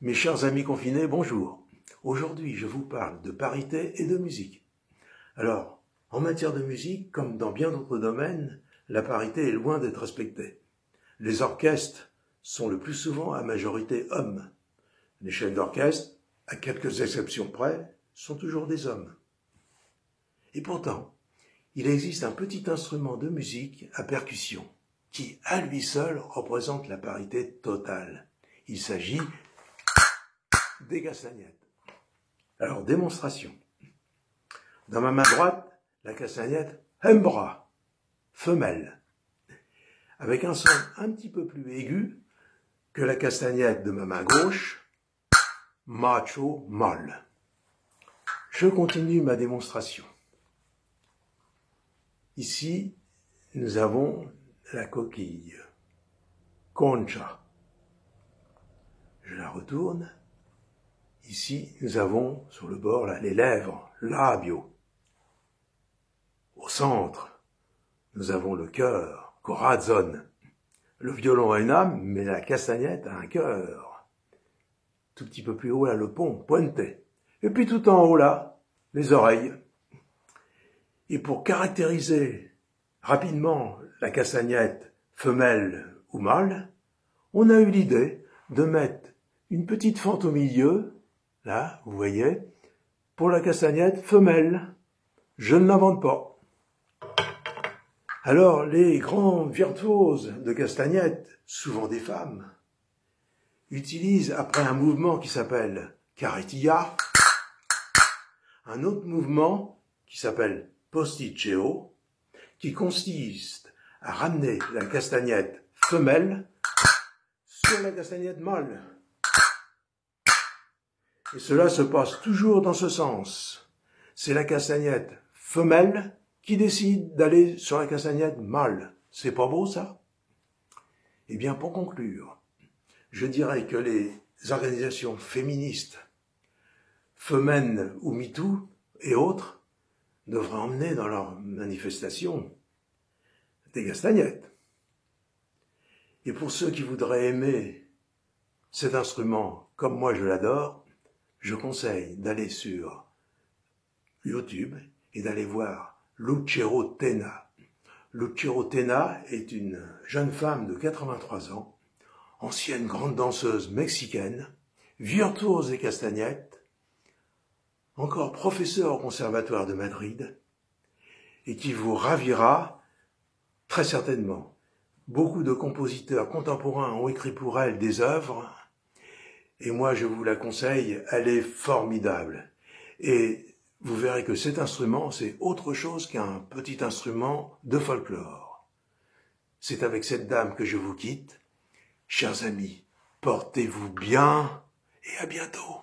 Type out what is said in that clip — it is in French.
Mes chers amis confinés, bonjour. Aujourd'hui, je vous parle de parité et de musique. Alors, en matière de musique, comme dans bien d'autres domaines, la parité est loin d'être respectée. Les orchestres sont le plus souvent à majorité hommes. Les chefs d'orchestre, à quelques exceptions près, sont toujours des hommes. Et pourtant, il existe un petit instrument de musique à percussion qui, à lui seul, représente la parité totale. Il s'agit des castagnettes. Alors, démonstration. Dans ma main droite, la castagnette hembra, femelle, avec un son un petit peu plus aigu que la castagnette de ma main gauche, macho, mâle. Je continue ma démonstration. Ici, nous avons la coquille, concha. Je la retourne. Ici, nous avons sur le bord là, les lèvres, labio. Au centre, nous avons le cœur, corazon. Le violon a une âme, mais la castagnette a un cœur. Tout petit peu plus haut, là, le pont, puente. Et puis tout en haut, là, les oreilles. Et pour caractériser rapidement la castagnette femelle ou mâle, on a eu l'idée de mettre une petite fente au milieu, là, vous voyez, pour la castagnette femelle. Je ne l'invente pas. Alors, les grands virtuoses de castagnette, souvent des femmes, utilisent, après un mouvement qui s'appelle carretilla, un autre mouvement qui s'appelle posticcio, qui consiste à ramener la castagnette femelle sur la castagnette mâle. Et cela se passe toujours dans ce sens. C'est la castagnette femelle qui décide d'aller sur la castagnette mâle. C'est pas beau, ça? Eh bien, pour conclure, je dirais que les organisations féministes, Femmes ou MeToo et autres, devraient emmener dans leurs manifestations des castagnettes. Et pour ceux qui voudraient aimer cet instrument comme moi je l'adore, je conseille d'aller sur YouTube et d'aller voir Lucero Tena. Lucero Tena est une jeune femme de 83 ans, ancienne grande danseuse mexicaine, virtuose des castagnettes, encore professeure au Conservatoire de Madrid, et qui vous ravira très certainement. Beaucoup de compositeurs contemporains ont écrit pour elle des œuvres, et moi je vous la conseille, elle est formidable. Et vous verrez que cet instrument, c'est autre chose qu'un petit instrument de folklore. C'est avec cette dame que je vous quitte. Chers amis, portez-vous bien et à bientôt.